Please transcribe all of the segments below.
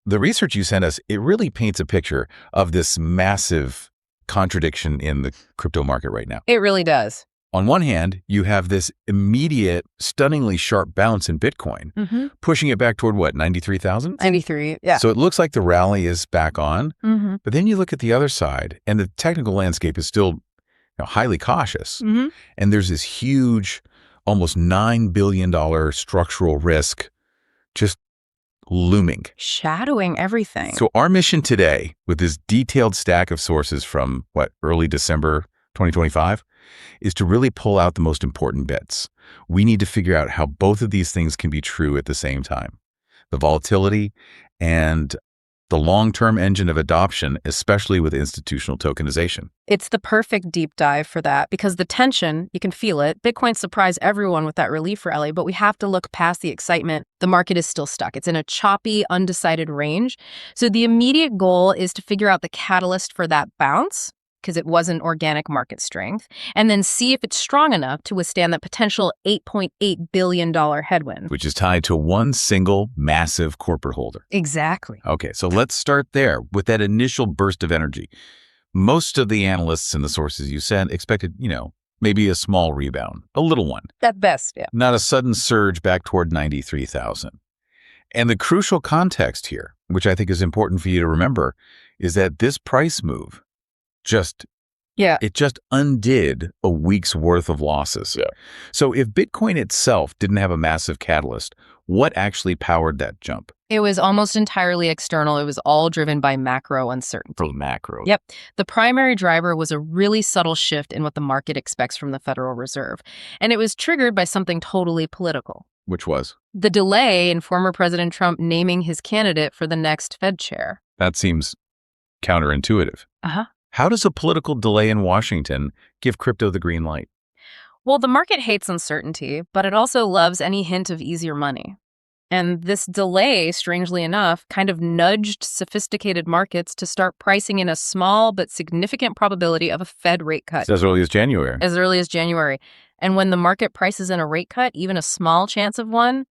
the research you sent us, it really paints a picture of this massive contradiction in the crypto market right now. It really does. On one hand, you have this immediate, stunningly sharp bounce in Bitcoin, pushing it back toward what, 93,000? 93, yeah. So it looks like the rally is back on. But then you look at the other side, and the technical landscape is still highly cautious. And there's this huge, almost $9 billion structural risk just looming. Shadowing everything. So our mission today, with this detailed stack of sources from, early December 2025, is to really pull out the most important bits. We need to figure out how both of these things can be true at the same time. The volatility and the long-term engine of adoption, especially with institutional tokenization. It's the perfect deep dive for that because the tension, you can feel it. Bitcoin surprised everyone with that relief rally, but we have to look past the excitement. The market is still stuck. It's in a choppy, undecided range. So the immediate goal is to figure out the catalyst for that bounce, because it wasn't organic market strength, and then see if it's strong enough to withstand that potential $8.8 billion headwind. Which is tied to one single massive corporate holder. Exactly. Okay, so let's start there with that initial burst of energy. Most of the analysts and the sources you sent expected, maybe a small rebound, a little one. At best, yeah. Not a sudden surge back toward 93,000. And the crucial context here, which I think is important for you to remember, is that this price move it just undid a week's worth of losses. Yeah. So if Bitcoin itself didn't have a massive catalyst, what actually powered that jump? It was almost entirely external. It was all driven by macro uncertainty. For macro. Yep. The primary driver was a really subtle shift in what the market expects from the Federal Reserve. And it was triggered by something totally political. Which was? The delay in former President Trump naming his candidate for the next Fed chair. That seems counterintuitive. How does a political delay in Washington give crypto the green light? Well, the market hates uncertainty, but it also loves any hint of easier money. And this delay, strangely enough, kind of nudged sophisticated markets to start pricing in a small but significant probability of a Fed rate cut. As early as January. As early as January. And when the market prices in a rate cut, even a small chance of one,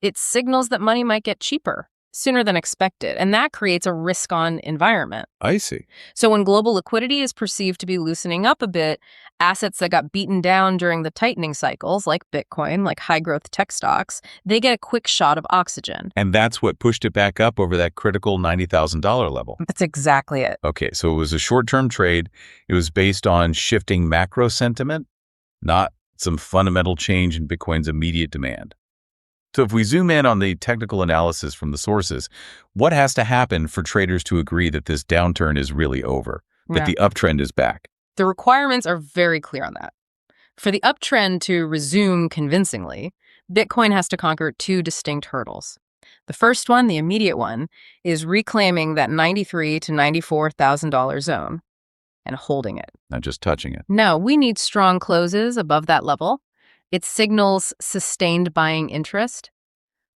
it signals that money might get cheaper sooner than expected. And that creates a risk-on environment. I see. So when global liquidity is perceived to be loosening up a bit, assets that got beaten down during the tightening cycles, like Bitcoin, like high-growth tech stocks, they get a quick shot of oxygen. And that's what pushed it back up over that critical $90,000 level. That's exactly it. Okay, so it was a short-term trade. It was based on shifting macro sentiment, not some fundamental change in Bitcoin's immediate demand. So if we zoom in on the technical analysis from the sources, what has to happen for traders to agree that this downturn is really over, that the uptrend is back? The requirements are very clear on that. For the uptrend to resume convincingly, Bitcoin has to conquer two distinct hurdles. The first one, the immediate one, is reclaiming that $93,000 to $94,000 zone and holding it. Not just touching it. No, we need strong closes above that level. It signals sustained buying interest.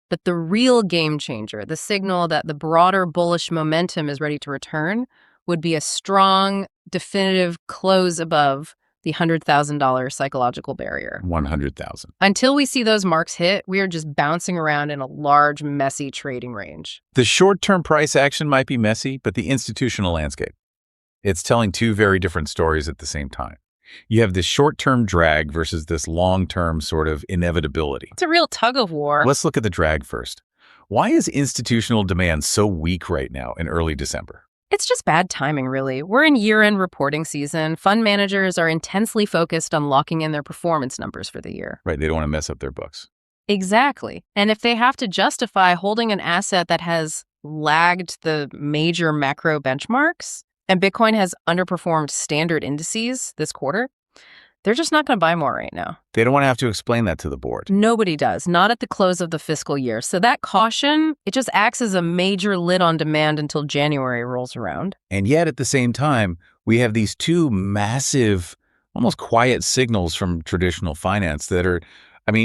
But the real game changer, the signal that the broader bullish momentum is ready to return, would be a strong, definitive close above the $100,000 psychological barrier. 100,000. Until we see those marks hit, we are just bouncing around in a large, messy trading range. The short-term price action might be messy, but the institutional landscape, it's telling two very different stories at the same time. You have this short-term drag versus this long-term sort of inevitability. It's a real tug of war. Let's look at the drag first. Why is institutional demand so weak right now in early December? It's just bad timing, really. We're in year-end reporting season. Fund managers are intensely focused on locking in their performance numbers for the year. Right, they don't want to mess up their books. Exactly. And if they have to justify holding an asset that has lagged the major macro benchmarks, and Bitcoin has underperformed standard indices this quarter, they're just not going to buy more right now. They don't want to have to explain that to the board. Nobody does, not at the close of the fiscal year. So that caution, it just acts as a major lid on demand until January rolls around. And yet at the same time, we have these two massive, almost quiet signals from traditional finance that are,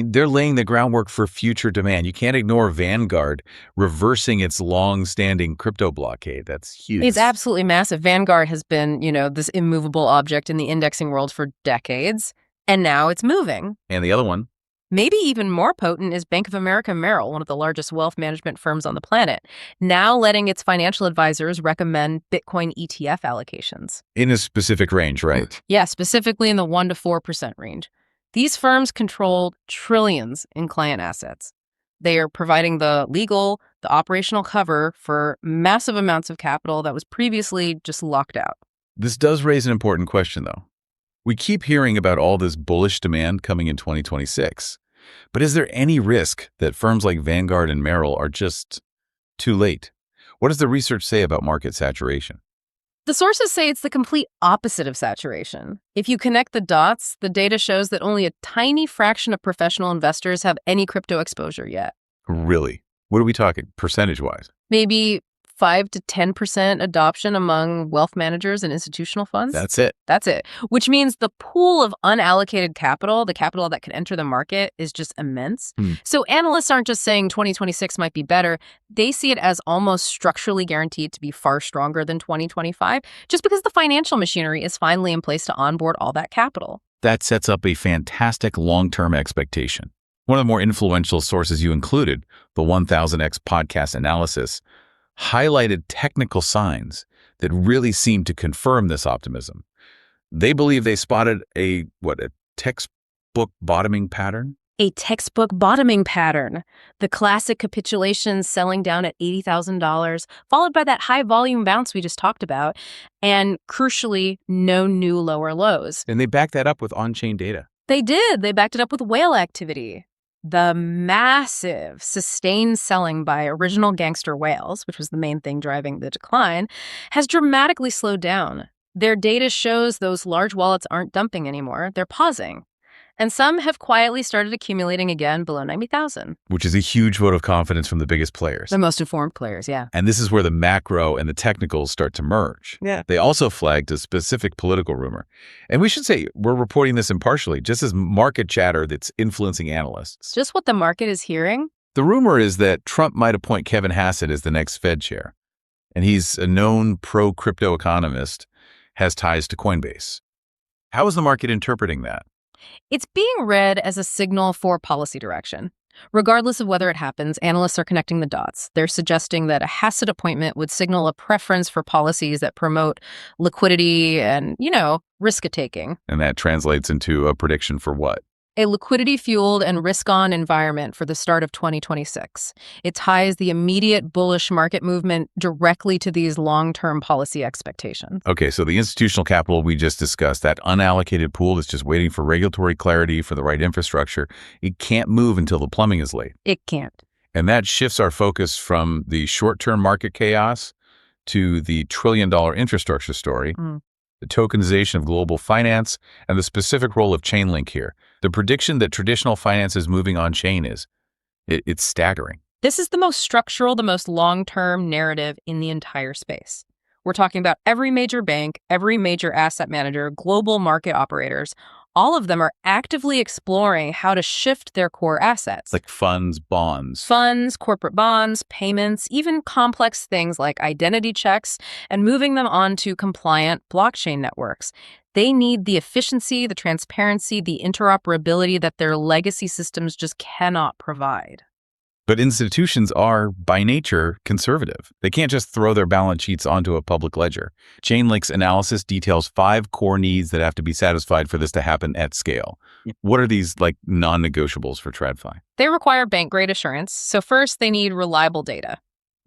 they're laying the groundwork for future demand. You can't ignore Vanguard reversing its long-standing crypto blockade. That's huge. It's absolutely massive. Vanguard has been, this immovable object in the indexing world for decades, and now it's moving. And the other one, Maybe even more potent is Bank of America Merrill, one of the largest wealth management firms on the planet, now letting its financial advisors recommend Bitcoin ETF allocations. In a specific range, right? Yeah, specifically in the 1% to 4% range. These firms control trillions in client assets. They are providing the legal, the operational cover for massive amounts of capital that was previously just locked out. This does raise an important question, though. We keep hearing about all this bullish demand coming in 2026, but is there any risk that firms like Vanguard and Merrill are just too late? What does the research say about market saturation? The sources say it's the complete opposite of saturation. If you connect the dots, the data shows that only a tiny fraction of professional investors have any crypto exposure yet. Really? What are we talking, percentage-wise? Maybe 5 to 10% adoption among wealth managers and institutional funds. That's it. That's it. Which means the pool of unallocated capital, the capital that can enter the market, is just immense. So analysts aren't just saying 2026 might be better. They see it as almost structurally guaranteed to be far stronger than 2025, just because the financial machinery is finally in place to onboard all that capital. That sets up a fantastic long-term expectation. One of the more influential sources you included, the 1000X podcast analysis, highlighted technical signs that really seem to confirm this optimism. They believe they spotted a textbook bottoming pattern? A textbook bottoming pattern. The classic capitulation selling down at $80,000, followed by that high volume bounce we just talked about, and crucially, no new lower lows. And they back that up with on-chain data. They did. They backed it up with whale activity. The massive sustained selling by original gangster whales, which was the main thing driving the decline, has dramatically slowed down. Their data shows those large wallets aren't dumping anymore. They're pausing. And some have quietly started accumulating again below 90,000. Which is a huge vote of confidence from the biggest players. The most informed players, yeah. And this is where the macro and the technicals start to merge. Yeah. They also flagged a specific political rumor. And we should say we're reporting this impartially, just as market chatter that's influencing analysts. Just what the market is hearing. The rumor is that Trump might appoint Kevin Hassett as the next Fed chair. And he's a known pro-crypto economist, has ties to Coinbase. How is the market interpreting that? It's being read as a signal for policy direction. Regardless of whether it happens, analysts are connecting the dots. They're suggesting that a Hassett appointment would signal a preference for policies that promote liquidity and, risk-taking. And that translates into a prediction for what? A liquidity-fueled and risk-on environment for the start of 2026. It ties the immediate bullish market movement directly to these long-term policy expectations. Okay, so the institutional capital we just discussed, that unallocated pool that's just waiting for regulatory clarity for the right infrastructure, it can't move until the plumbing is laid. It can't. And that shifts our focus from the short-term market chaos to the trillion-dollar infrastructure story, the tokenization of global finance, and the specific role of Chainlink here. The prediction that traditional finance is moving on-chain it's staggering. This is the most structural, the most long-term narrative in the entire space. We're talking about every major bank, every major asset manager, global market operators. All of them are actively exploring how to shift their core assets. Like funds, bonds. Funds, corporate bonds, payments, even complex things like identity checks, and moving them onto compliant blockchain networks. They need the efficiency, the transparency, the interoperability that their legacy systems just cannot provide. But institutions are, by nature, conservative. They can't just throw their balance sheets onto a public ledger. Chainlink's analysis details 5 core needs that have to be satisfied for this to happen at scale. What are these, non-negotiables for TradFi? They require bank-grade assurance. So first, they need reliable data.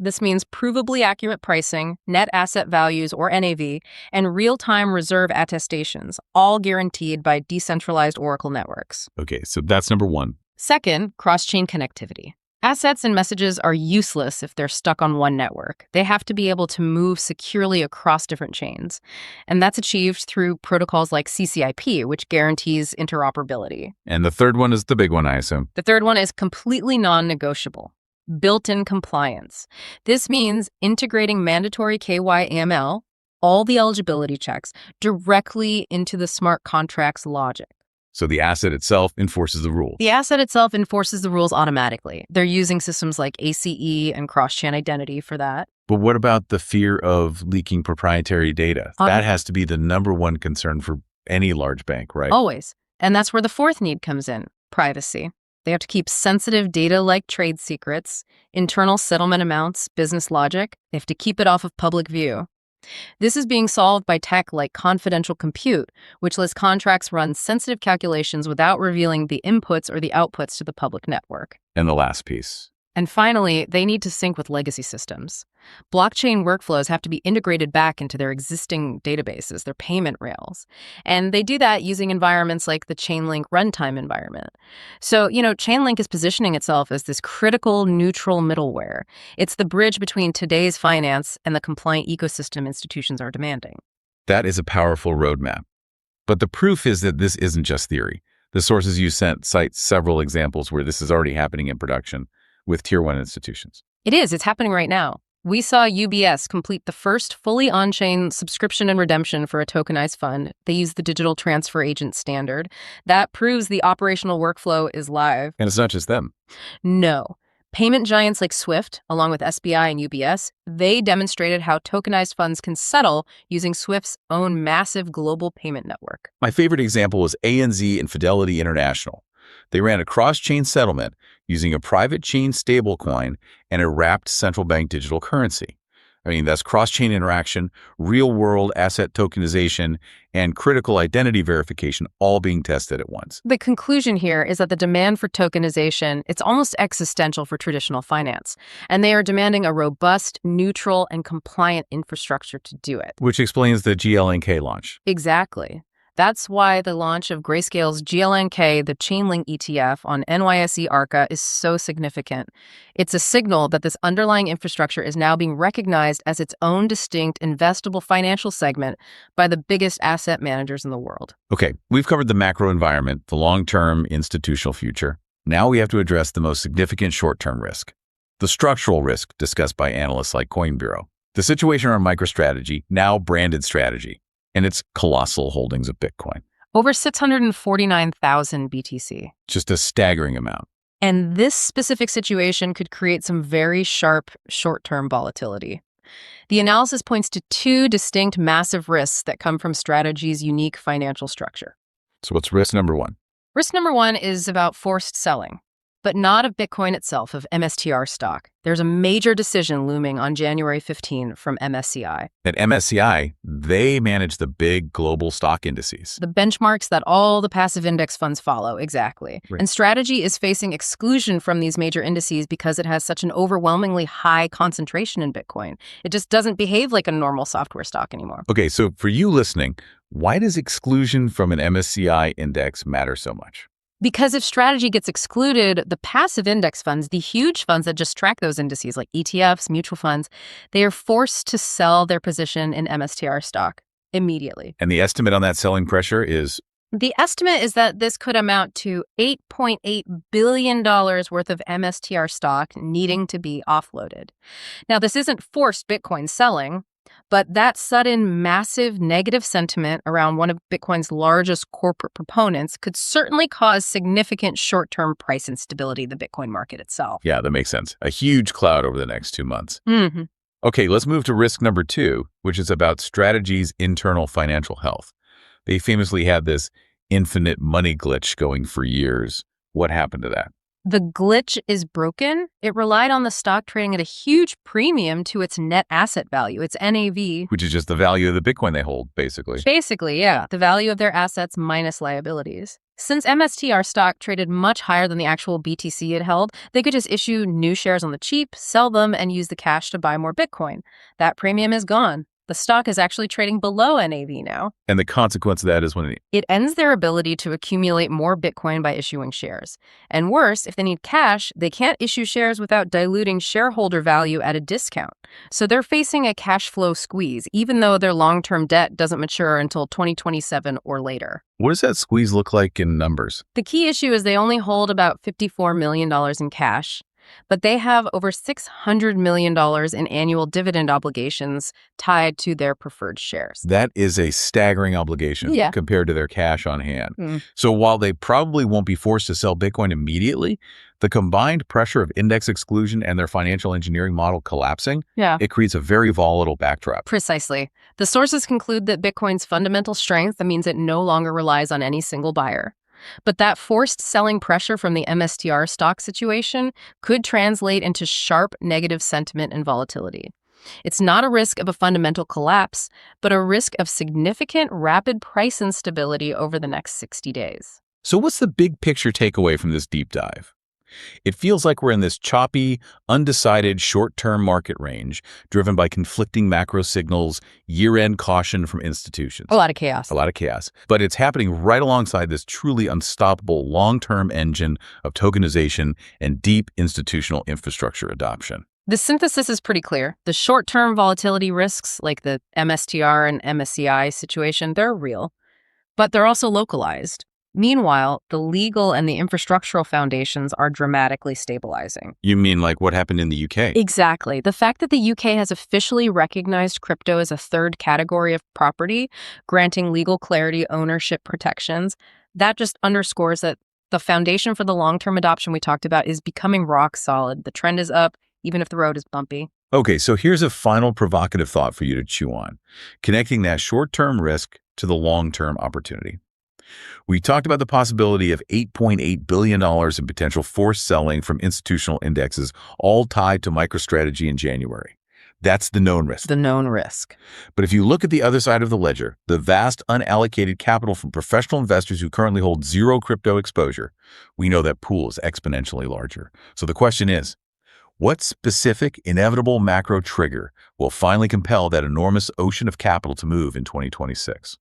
This means provably accurate pricing, net asset values, or NAV, and real-time reserve attestations, all guaranteed by decentralized Oracle networks. Okay, so that's number 1. Second, cross-chain connectivity. Assets and messages are useless if they're stuck on one network. They have to be able to move securely across different chains. And that's achieved through protocols like CCIP, which guarantees interoperability. And the third one is the big one, I assume. The third one is completely non-negotiable. Built-in compliance. This means integrating mandatory KYAML, all the eligibility checks, directly into the smart contract's logic. So the asset itself enforces the rules. The asset itself enforces the rules automatically. They're using systems like ACE and cross-chain identity for that. But what about the fear of leaking proprietary data? That has to be the number one concern for any large bank, right? Always. And that's where the fourth need comes in, privacy. They have to keep sensitive data like trade secrets, internal settlement amounts, business logic. They have to keep it off of public view. This is being solved by tech like confidential compute, which lets contracts run sensitive calculations without revealing the inputs or the outputs to the public network. And the last piece. And finally, they need to sync with legacy systems. Blockchain workflows have to be integrated back into their existing databases, their payment rails. And they do that using environments like the Chainlink runtime environment. So, Chainlink is positioning itself as this critical, neutral middleware. It's the bridge between today's finance and the compliant ecosystem institutions are demanding. That is a powerful roadmap. But the proof is that this isn't just theory. The sources you sent cite several examples where this is already happening in production with Tier 1 institutions. It is. It's happening right now. We saw UBS complete the first fully on-chain subscription and redemption for a tokenized fund. They use the digital transfer agent standard. That proves the operational workflow is live. And it's not just them. No. Payment giants like Swift, along with SBI and UBS, they demonstrated how tokenized funds can settle using Swift's own massive global payment network. My favorite example was ANZ and Fidelity International. They ran a cross-chain settlement using a private chain stablecoin and a wrapped central bank digital currency. That's cross-chain interaction, real-world asset tokenization, and critical identity verification all being tested at once. The conclusion here is that the demand for tokenization, it's almost existential for traditional finance, and they are demanding a robust, neutral, and compliant infrastructure to do it. Which explains the GLNK launch. Exactly. That's why the launch of Grayscale's GLNK, the Chainlink ETF, on NYSE Arca is so significant. It's a signal that this underlying infrastructure is now being recognized as its own distinct investable financial segment by the biggest asset managers in the world. Okay, we've covered the macro environment, the long-term institutional future. Now we have to address the most significant short-term risk, the structural risk discussed by analysts like Coin Bureau. The situation around MicroStrategy, now branded Strategy, and its colossal holdings of Bitcoin. Over 649,000 BTC. Just a staggering amount. And this specific situation could create some very sharp short-term volatility. The analysis points to two distinct massive risks that come from Strategy's unique financial structure. So what's risk number one? Risk number one is about forced selling, but not of Bitcoin itself, of MSTR stock. There's a major decision looming on January 15 from MSCI. At MSCI, they manage the big global stock indices. The benchmarks that all the passive index funds follow, exactly. Right. And Strategy is facing exclusion from these major indices because it has such an overwhelmingly high concentration in Bitcoin. It just doesn't behave like a normal software stock anymore. Okay, so for you listening, why does exclusion from an MSCI index matter so much? Because if Strategy gets excluded, the passive index funds, the huge funds that just track those indices like ETFs, mutual funds, they are forced to sell their position in MSTR stock immediately. And the estimate on that selling pressure is? The estimate is that this could amount to $8.8 billion worth of MSTR stock needing to be offloaded. Now, this isn't forced Bitcoin selling, but that sudden massive negative sentiment around one of Bitcoin's largest corporate proponents could certainly cause significant short-term price instability in the Bitcoin market itself. Yeah, that makes sense. A huge cloud over the next 2 months. Mm-hmm. Okay, let's move to risk number two, which is about Strategy's internal financial health. They famously had this infinite money glitch going for years. What happened to that? The glitch is broken. It relied on the stock trading at a huge premium to its net asset value, its NAV. Which is just the value of the Bitcoin they hold, basically. Basically, yeah. The value of their assets minus liabilities. Since MSTR stock traded much higher than the actual BTC it held, they could just issue new shares on the cheap, sell them, and use the cash to buy more Bitcoin. That premium is gone. The stock is actually trading below NAV now. And the consequence of that is when it ends their ability to accumulate more Bitcoin by issuing shares. And worse, if they need cash, they can't issue shares without diluting shareholder value at a discount. So they're facing a cash flow squeeze, even though their long-term debt doesn't mature until 2027 or later. What does that squeeze look like in numbers? The key issue is they only hold about $54 million in cash. But they have over $600 million in annual dividend obligations tied to their preferred shares. That is a staggering obligation compared to their cash on hand. Mm. So while they probably won't be forced to sell Bitcoin immediately, the combined pressure of index exclusion and their financial engineering model collapsing, it creates a very volatile backdrop. Precisely. The sources conclude that Bitcoin's fundamental strength means it no longer relies on any single buyer. But that forced selling pressure from the MSTR stock situation could translate into sharp negative sentiment and volatility. It's not a risk of a fundamental collapse, but a risk of significant rapid price instability over the next 60 days. So what's the big picture takeaway from this deep dive? It feels like we're in this choppy, undecided short-term market range driven by conflicting macro signals, year-end caution from institutions. A lot of chaos. A lot of chaos. But it's happening right alongside this truly unstoppable long-term engine of tokenization and deep institutional infrastructure adoption. The synthesis is pretty clear. The short-term volatility risks, like the MSTR and MSCI situation, they're real, but they're also localized. Meanwhile, the legal and the infrastructural foundations are dramatically stabilizing. You mean like what happened in the UK? Exactly. The fact that the UK has officially recognized crypto as a third category of property, granting legal clarity, ownership protections, that just underscores that the foundation for the long-term adoption we talked about is becoming rock solid. The trend is up, even if the road is bumpy. Okay, so here's a final provocative thought for you to chew on, connecting that short-term risk to the long-term opportunity. We talked about the possibility of $8.8 billion in potential forced selling from institutional indexes, all tied to MicroStrategy in January. That's the known risk. The known risk. But if you look at the other side of the ledger, the vast unallocated capital from professional investors who currently hold zero crypto exposure, we know that pool is exponentially larger. So the question is, what specific, inevitable macro trigger will finally compel that enormous ocean of capital to move in 2026?